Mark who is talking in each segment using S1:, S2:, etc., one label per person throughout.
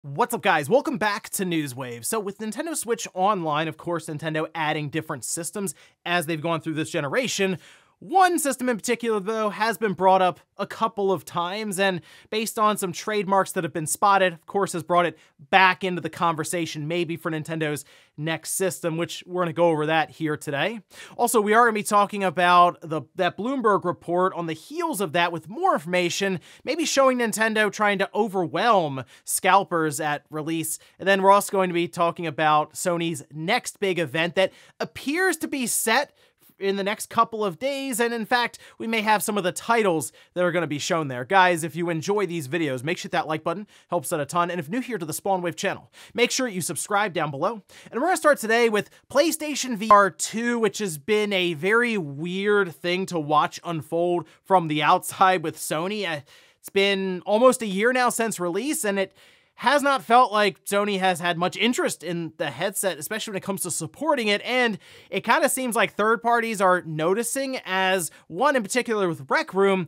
S1: What's up, guys? Welcome back to Newswave. So with Nintendo Switch Online, of course, Nintendo adding different systems as they've gone through this generation. One system in particular, though, has been brought up a couple of times, and based on some trademarks that have been spotted, of course, has brought it back into the conversation, maybe for Nintendo's next system, which we're going to go over that here today. Also, we are going to be talking about that Bloomberg report on the heels of that with more information, maybe showing Nintendo trying to overwhelm scalpers at release. And then we're also going to be talking about Sony's next big event that appears to be set in the next couple of days, and in fact, we may have some of the titles that are going to be shown there. Guys, if you enjoy these videos, make sure that like button helps out a ton, and if new here to the Spawnwave channel, make sure you subscribe down below. And we're going to start today with PlayStation VR 2, which has been a very weird thing to watch unfold from the outside with Sony. It's been almost a year now since release, and it has not felt like Sony has had much interest in the headset, especially when it comes to supporting it, and it kind of seems like third parties are noticing, as one in particular with Rec Room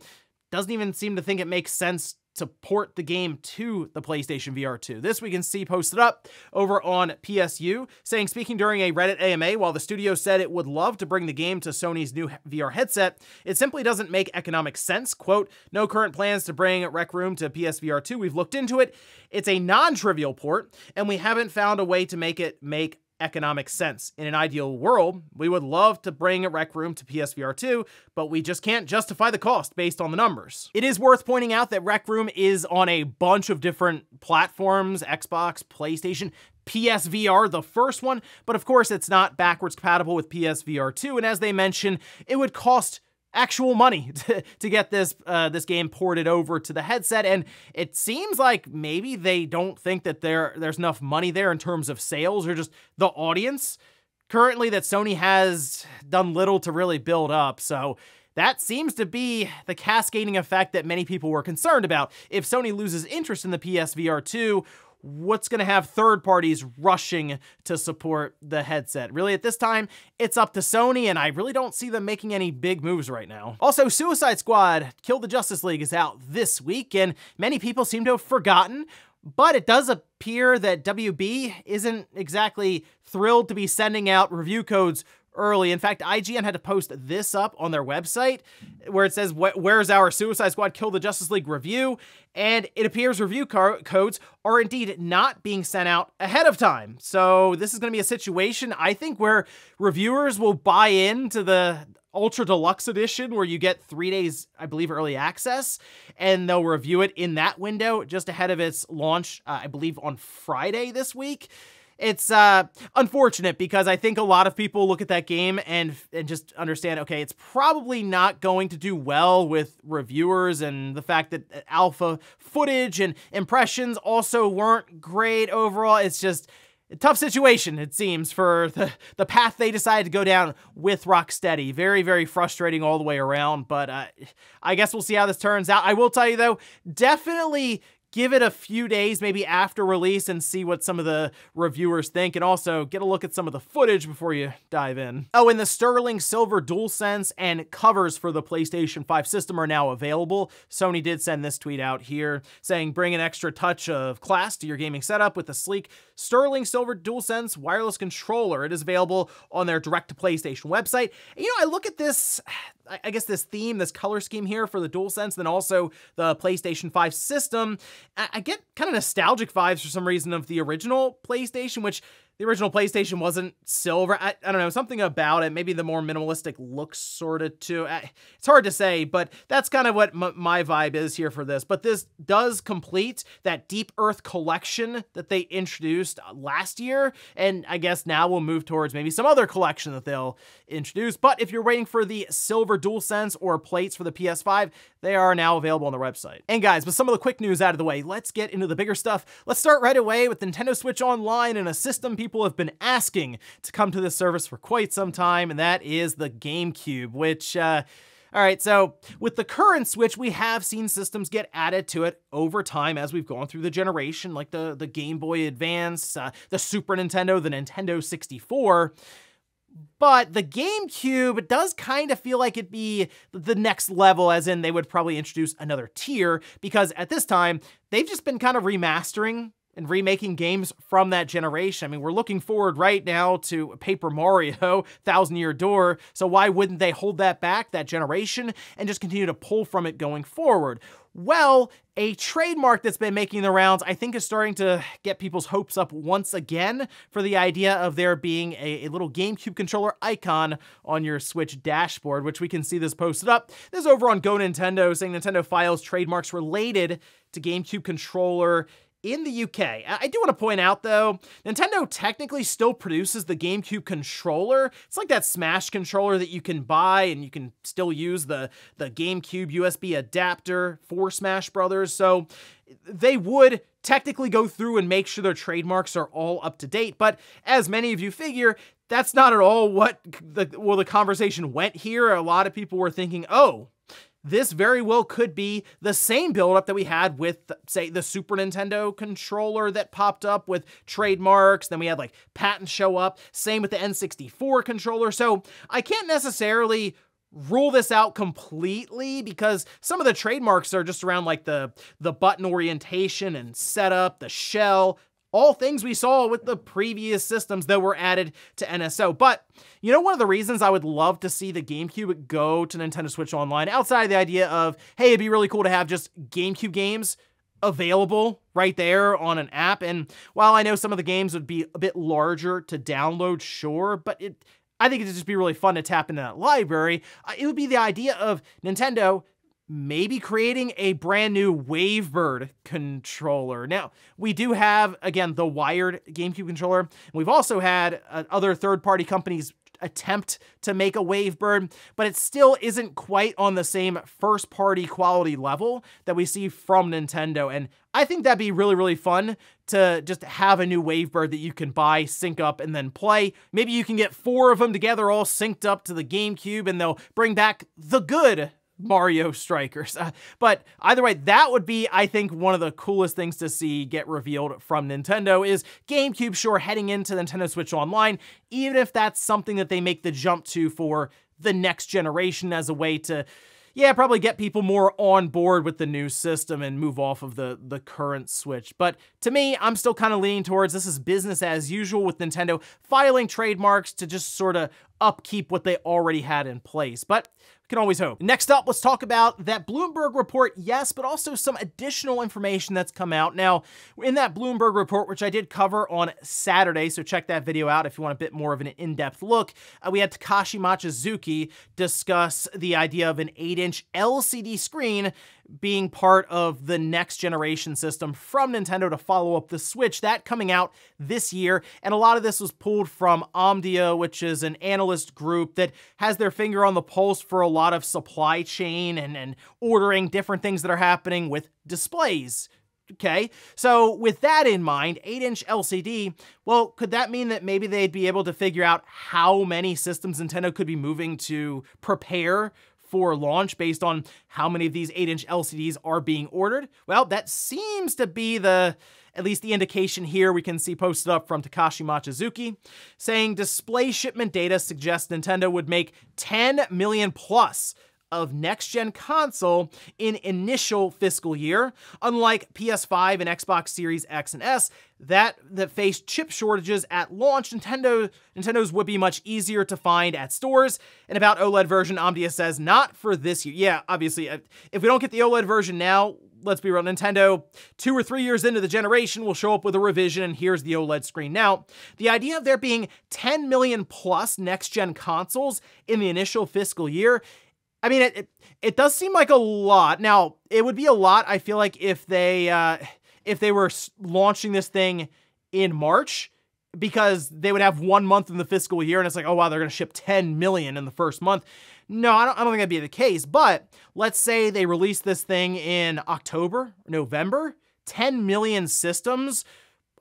S1: doesn't even seem to think it makes sense to port the game to the PlayStation VR 2. This we can see posted up over on PSU, saying, speaking during a Reddit AMA, while the studio said it would love to bring the game to Sony's new VR headset, it simply doesn't make economic sense. Quote, no current plans to bring Rec Room to PSVR 2. We've looked into it. It's a non-trivial port, and we haven't found a way to make it make economic sense. In an ideal world, we would love to bring a Rec Room to PSVR 2, but we just can't justify the cost based on the numbers. It is worth pointing out that Rec Room is on a bunch of different platforms, Xbox, PlayStation, PSVR, the first one, but of course it's not backwards compatible with PSVR 2, and as they mentioned, it would cost actual money to get this game ported over to the headset, and it seems like maybe they don't think that there's enough money there in terms of sales or just the audience currently that Sony has done little to really build up. So that seems to be the cascading effect that many people were concerned about. If Sony loses interest in the PSVR 2, what's going to have third parties rushing to support the headset? Really, at this time, it's up to Sony, and I really don't see them making any big moves right now. Also, Suicide Squad Kill the Justice League is out this week, and many people seem to have forgotten, but it does appear that WB isn't exactly thrilled to be sending out review codes early. In fact, IGN had to post this up on their website where it says, where's our Suicide Squad Kill the Justice League review? And it appears review codes are indeed not being sent out ahead of time. So this is going to be a situation, I think, where reviewers will buy into the Ultra Deluxe Edition, where you get 3 days, I believe, early access, and they'll review it in that window just ahead of its launch, I believe, on Friday this week. It's unfortunate because I think a lot of people look at that game and just understand, okay, it's probably not going to do well with reviewers, and the fact that alpha footage and impressions also weren't great overall. It's just a tough situation, it seems, for the path they decided to go down with Rocksteady. Very, very frustrating all the way around, but I guess we'll see how this turns out. I will tell you, though, definitely give it a few days, maybe after release, and see what some of the reviewers think, and also get a look at some of the footage before you dive in. Oh, and the sterling silver DualSense and covers for the PlayStation 5 system are now available. Sony did send this tweet out here, saying, bring an extra touch of class to your gaming setup with the sleek sterling silver DualSense wireless controller. It is available on their direct-to-PlayStation website. And, you know, I look at this, I guess this theme, this color scheme here for the DualSense, then also the PlayStation 5 system. I get kind of nostalgic vibes for some reason of the original PlayStation, which the original PlayStation wasn't silver. I don't know, something about it, maybe the more minimalistic look sort of too. It's hard to say, but that's kind of what my vibe is here for this. But this does complete that Deep Earth collection that they introduced last year, and I guess now we'll move towards maybe some other collection that they'll introduce. But if you're waiting for the silver DualSense or plates for the PS5, they are now available on the website. And guys, with some of the quick news out of the way, let's get into the bigger stuff. Let's start right away with Nintendo Switch Online and a system people have been asking to come to this service for quite some time, and that is the GameCube, which, all right, so with the current Switch, we have seen systems get added to it over time as we've gone through the generation, like the Game Boy Advance, the Super Nintendo, the Nintendo 64. But the GameCube does kind of feel like it'd be the next level, as in they would probably introduce another tier, because at this time, they've just been kind of remastering and remaking games from that generation. I mean, we're looking forward right now to Paper Mario, Thousand Year Door, so why wouldn't they hold that back, that generation, and just continue to pull from it going forward? Well, a trademark that's been making the rounds, I think, is starting to get people's hopes up once again for the idea of there being a little GameCube controller icon on your Switch dashboard, which we can see this posted up. This is over on Go Nintendo, saying Nintendo files trademarks related to GameCube controller in the UK. I do want to point out, though, Nintendo technically still produces the GameCube controller. It's like that Smash controller that you can buy, and you can still use the GameCube USB adapter for Smash Brothers. So they would technically go through and make sure their trademarks are all up to date. But as many of you figure, that's not at all what the conversation went here. A lot of people were thinking, oh, this very well could be the same buildup that we had with, say, the Super Nintendo controller that popped up with trademarks. Then we had like patents show up. Same with the N64 controller. So I can't necessarily rule this out completely because some of the trademarks are just around like the button orientation and setup, the shell, all things we saw with the previous systems that were added to NSO. But, you know, one of the reasons I would love to see the GameCube go to Nintendo Switch Online, outside of the idea of, hey, it'd be really cool to have just GameCube games available right there on an app. And while I know some of the games would be a bit larger to download, sure, but I think it'd just be really fun to tap into that library. It would be the idea of Nintendo maybe creating a brand new Wavebird controller. Now, we do have, again, the wired GameCube controller. We've also had other third-party companies attempt to make a Wavebird, but it still isn't quite on the same first-party quality level that we see from Nintendo. And I think that'd be really, really fun to just have a new Wavebird that you can buy, sync up, and then play. Maybe you can get 4 of them together all synced up to the GameCube, and they'll bring back the good Mario Strikers. But either way, that would be, I think, one of the coolest things to see get revealed from Nintendo is GameCube, sure, heading into Nintendo Switch Online, even if that's something that they make the jump to for the next generation as a way to, yeah, probably get people more on board with the new system and move off of the current Switch. But to me, I'm still kind of leaning towards this is business as usual with Nintendo filing trademarks to just sort of upkeep what they already had in place. But can always hope. Next up, let's talk about that Bloomberg report, yes, but also some additional information that's come out. Now, in that Bloomberg report, which I did cover on Saturday, so check that video out if you want a bit more of an in-depth look, we had Takashi Machizuki discuss the idea of an 8-inch LCD screen being part of the next generation system from Nintendo to follow up the Switch, that coming out this year. And a lot of this was pulled from Omdia, which is an analyst group that has their finger on the pulse for a lot of supply chain and ordering different things that are happening with displays. Okay, so with that in mind, 8-inch LCD, well, could that mean that maybe they'd be able to figure out how many systems Nintendo could be moving to prepare for launch based on how many of these 8-inch LCDs are being ordered? Well, that seems to be at least the indication here we can see posted up from Takashi Machizuki, saying display shipment data suggests Nintendo would make 10 million plus of next-gen console in initial fiscal year, unlike PS5 and Xbox Series X and S that faced chip shortages at launch. Nintendo's would be much easier to find at stores. And about OLED version, Omdia says not for this year. Yeah, obviously, if we don't get the OLED version now, let's be real, Nintendo, 2 or 3 years into the generation, will show up with a revision, and here's the OLED screen. Now, the idea of there being 10 million plus next-gen consoles in the initial fiscal year, I mean, it does seem like a lot. Now, it would be a lot, I feel like, if they were launching this thing in March, because they would have 1 month in the fiscal year, and it's like, oh wow, they're going to ship 10 million in the first month. No, I don't think that'd be the case, but let's say they release this thing in October, November, 10 million systems.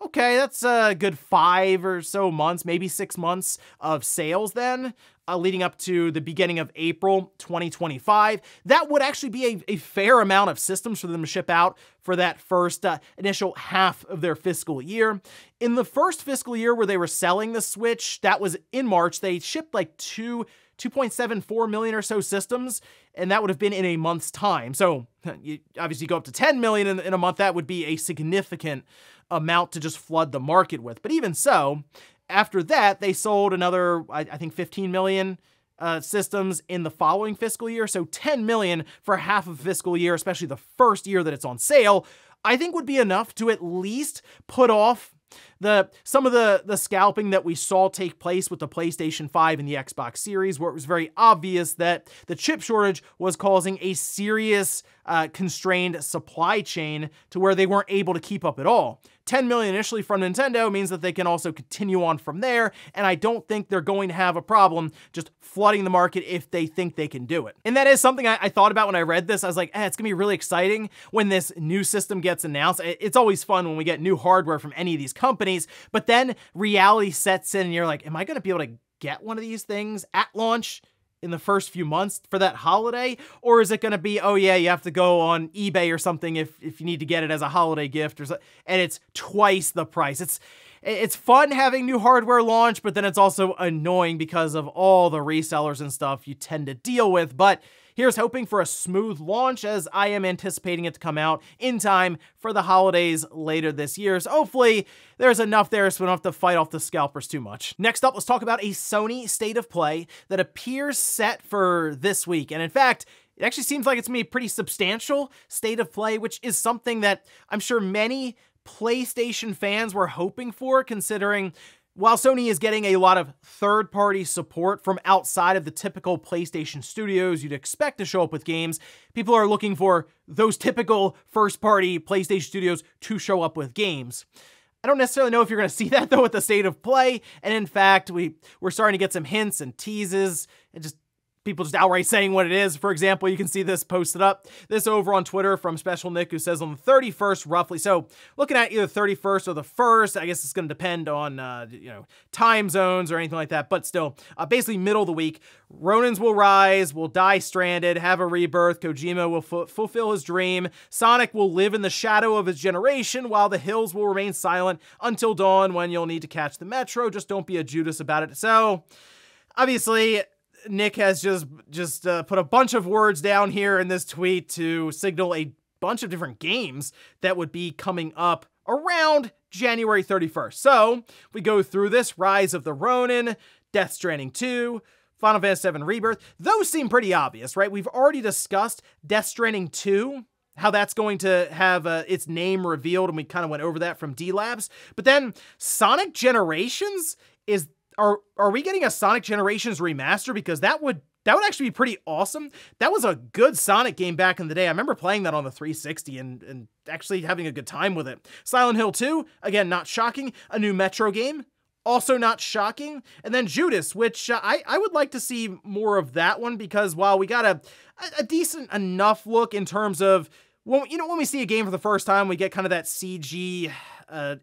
S1: Okay, that's a good 5 or so months, maybe 6 months of sales then, leading up to the beginning of April 2025. That would actually be a fair amount of systems for them to ship out for that first initial half of their fiscal year. In the first fiscal year where they were selling the Switch, that was in March, they shipped like 2 2.74 million or so systems, and that would have been in a month's time. So you obviously go up to 10 million in a month. That would be a significant amount to just flood the market with. But even so, after that, they sold another, I think, 15 million systems in the following fiscal year. So 10 million for half of a fiscal year, especially the first year that it's on sale, I think would be enough to at least put off some of the scalping that we saw take place with the PlayStation 5 and the Xbox Series, where it was very obvious that the chip shortage was causing a serious constrained supply chain to where they weren't able to keep up at all. 10 million initially from Nintendo means that they can also continue on from there, and I don't think they're going to have a problem just flooding the market if they think they can do it. And that is something I thought about when I read this. I was like, it's gonna be really exciting when this new system gets announced. It's always fun when we get new hardware from any of these companies, but then reality sets in and you're like, am I gonna be able to get one of these things at launch in the first few months for that holiday? Or is it going to be, oh yeah, you have to go on eBay or something if you need to get it as a holiday gift, or so, and it's twice the price. It's fun having new hardware launch, but then it's also annoying because of all the resellers and stuff you tend to deal with. But here's hoping for a smooth launch, as I am anticipating it to come out in time for the holidays later this year. So hopefully there's enough there so we don't have to fight off the scalpers too much. Next up, let's talk about a Sony State of Play that appears set for this week. And in fact, it actually seems like it's going to be a pretty substantial State of Play, which is something that I'm sure many PlayStation fans were hoping for, considering while Sony is getting a lot of third-party support from outside of the typical PlayStation studios you'd expect to show up with games, people are looking for those typical first-party PlayStation studios to show up with games. I don't necessarily know if you're going to see that, though, with the State of Play, and in fact, we're starting to get some hints and teases, and just people just outright saying what it is. For example, you can see this posted up, this over on Twitter from Special Nick, who says on the 31st, roughly. So looking at either 31st or the 1st, I guess it's going to depend on, time zones or anything like that. But still, basically middle of the week, Ronins will rise, will die stranded, have a rebirth. Kojima will fulfill his dream. Sonic will live in the shadow of his generation, while the hills will remain silent until dawn, when you'll need to catch the metro. Just don't be a Judas about it. So obviously, Nick has just put a bunch of words down here in this tweet to signal a bunch of different games that would be coming up around January 31st. So we go through this: Rise of the Ronin, Death Stranding 2, Final Fantasy VII Rebirth. Those seem pretty obvious, right? We've already discussed Death Stranding 2, how that's going to have its name revealed, and we kind of went over that from D-Labs. But then Sonic Generations is... Are we getting a Sonic Generations remaster? Because that would actually be pretty awesome. That was a good Sonic game back in the day. I remember playing that on the 360 and actually having a good time with it. Silent Hill 2, again, not shocking. A new Metro game, also not shocking. And then Judas, which I would like to see more of that one, because while we got a decent enough look in terms of, when we see a game for the first time, we get kind of that CG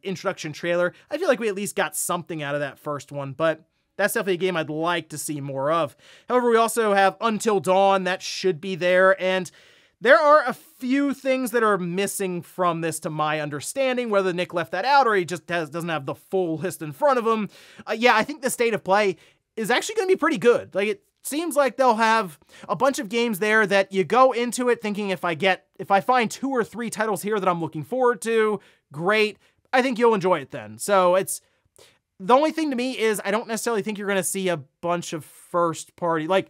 S1: introduction trailer. I feel like we at least got something out of that first one, but that's definitely a game I'd like to see more of. However, we also have Until Dawn. That should be there, and there are a few things that are missing from this, to my understanding, whether Nick left that out or he just doesn't have the full list in front of him. Yeah, I think the State of Play is actually going to be pretty good. Like, it seems like they'll have a bunch of games there that you go into it thinking, if I find 2 or 3 titles here that I'm looking forward to, great. I think you'll enjoy it then. So it's, the only thing to me is I don't necessarily think you're going to see a bunch of first party, like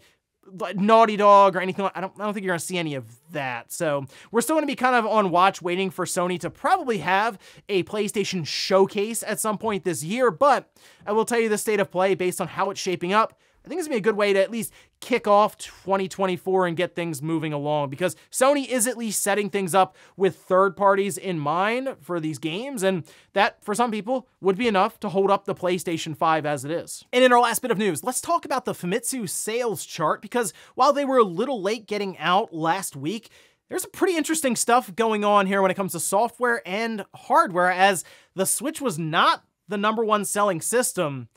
S1: Naughty Dog or anything. I don't think you're going to see any of that. So we're still going to be kind of on watch, waiting for Sony to probably have a PlayStation showcase at some point this year. But I will tell you, the State of Play, based on how it's shaping up, I think it's going to be a good way to at least kick off 2024 and get things moving along, because Sony is at least setting things up with third parties in mind for these games, and that, for some people, would be enough to hold up the PlayStation 5 as it is. And in our last bit of news, let's talk about the Famitsu sales chart, because while they were a little late getting out last week, there's some pretty interesting stuff going on here when it comes to software and hardware, as the Switch was not the #1 selling system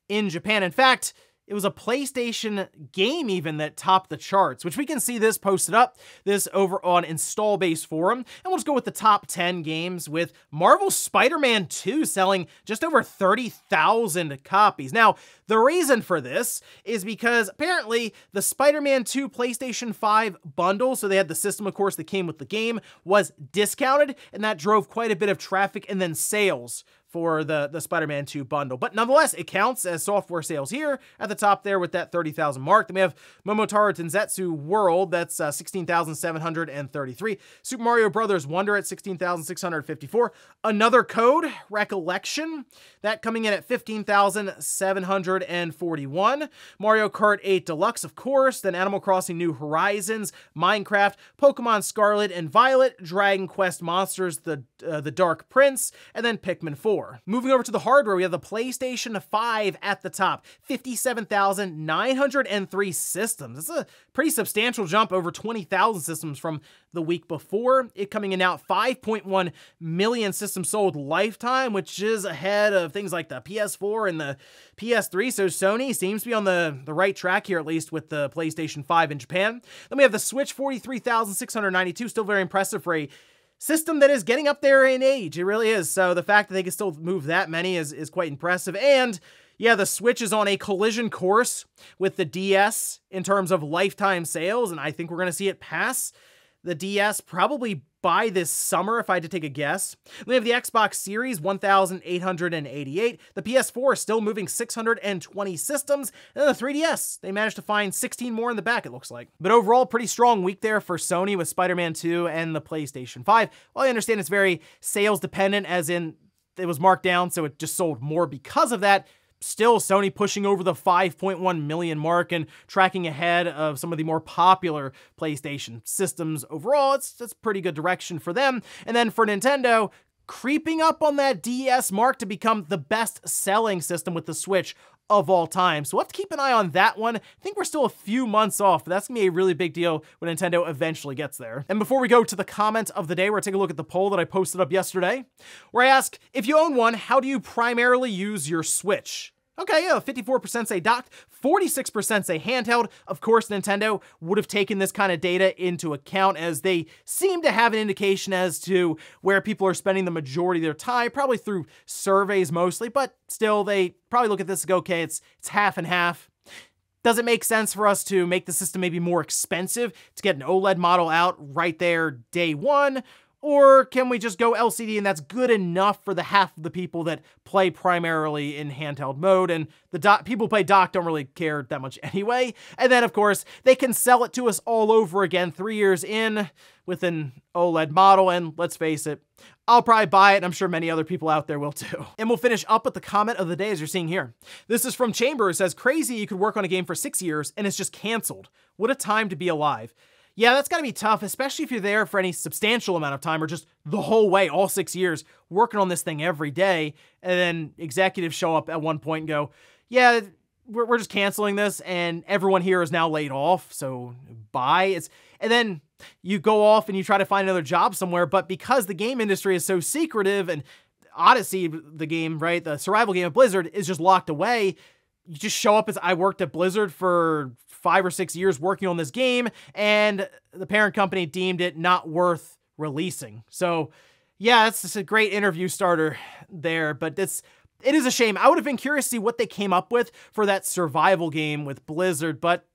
S1: in Japan. In fact, it was a PlayStation game even that topped the charts, which we can see this posted up, this over on Install Base Forum. And we'll just go with the top 10 games, with Marvel's Spider-Man 2 selling just over 30,000 copies. Now, the reason for this is because apparently the Spider-Man 2 PlayStation 5 bundle, so they had the system, of course, that came with the game, was discounted, and that drove quite a bit of traffic and then sales for the Spider-Man 2 bundle. But nonetheless, it counts as software sales here at the top there with that 30,000 mark. Then we have Momotaro Tensetsu World, that's 16,733. Super Mario Brothers Wonder at 16,654. Another Code, Recollection, that coming in at 15,741. Mario Kart 8 Deluxe, of course. Then Animal Crossing New Horizons, Minecraft, Pokemon Scarlet and Violet, Dragon Quest Monsters, the Dark Prince, and then Pikmin 4. Moving over to the hardware, we have the PlayStation 5 at the top, 57,903 systems. That's a pretty substantial jump, over 20,000 systems from the week before. It coming in now 5.1 million systems sold lifetime, which is ahead of things like the PS4 and the PS3. So Sony seems to be on the right track here, at least with the PlayStation 5 in Japan. Then we have the Switch, 43,692, still very impressive for a system that is getting up there in age. It really is. So the fact that they can still move that many is quite impressive. And yeah, the Switch is on a collision course with the DS in terms of lifetime sales, and I think we're going to see it pass the DS probably by this summer, if I had to take a guess. We have the Xbox Series, 1,888. The PS4 is still moving 620 systems. And then the 3DS, they managed to find 16 more in the back, it looks like. But overall, pretty strong week there for Sony with Spider-Man 2 and the PlayStation 5. While I understand it's very sales dependent, as in it was marked down, so it just sold more because of that. Still, Sony pushing over the 5.1 million mark and tracking ahead of some of the more popular PlayStation systems overall. That's pretty good direction for them. And then for Nintendo, creeping up on that DS mark to become the best-selling system with the Switch of all time. So we'll have to keep an eye on that one. I think we're still a few months off, but that's gonna be a really big deal when Nintendo eventually gets there. And before we go to the comment of the day, we're gonna take a look at the poll that I posted up yesterday, where I ask, if you own one, how do you primarily use your Switch? Okay, yeah, 54% say docked, 46% say handheld. Of course, Nintendo would have taken this kind of data into account, as they seem to have an indication as to where people are spending the majority of their time, probably through surveys mostly, but still, they probably look at this and go, okay, it's half and half. Does it make sense for us to make the system maybe more expensive to get an OLED model out right there day one? Or can we just go LCD and that's good enough for the half of the people that play primarily in handheld mode, and the people who play dock don't really care that much anyway? And then, of course, they can sell it to us all over again 3 years in with an OLED model, and let's face it, I'll probably buy it, and I'm sure many other people out there will too. And we'll finish up with the comment of the day, as you're seeing here. This is from Chamber, who says, crazy you could work on a game for 6 years and it's just canceled. What a time to be alive. Yeah, that's gotta be tough, especially if you're there for any substantial amount of time, or just the whole way, all 6 years, working on this thing every day, and then executives show up at one point and go, yeah, we're just canceling this, and everyone here is now laid off, so bye. And then you go off and you try to find another job somewhere, but because the game industry is so secretive, and Odyssey, the game, right, the survival game of Blizzard, is just locked away, you just show up as, I worked at Blizzard for 5 or 6 years working on this game, and the parent company deemed it not worth releasing. So yeah, it's just a great interview starter there, but it is a shame. I would have been curious to see what they came up with for that survival game with Blizzard, but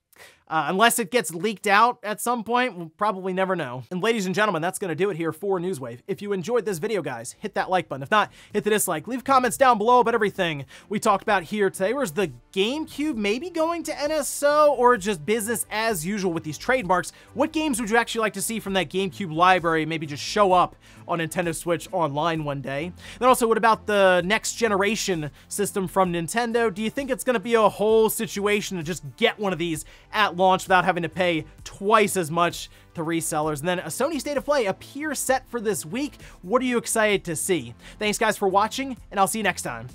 S1: unless it gets leaked out at some point, we'll probably never know. And ladies and gentlemen, that's gonna do it here for Newswave. If you enjoyed this video, guys, hit that like button. If not, hit the dislike. Leave comments down below about everything we talked about here today. Where's the GameCube maybe going to NSO, or just business as usual with these trademarks? What games would you actually like to see from that GameCube library maybe just show up on Nintendo Switch Online one day? Then also, what about the next generation system from Nintendo? Do you think it's gonna be a whole situation to just get one of these at launch without having to pay twice as much to resellers? And then a Sony State of Play appears set for this week. What are you excited to see? Thanks guys for watching, and I'll see you next time.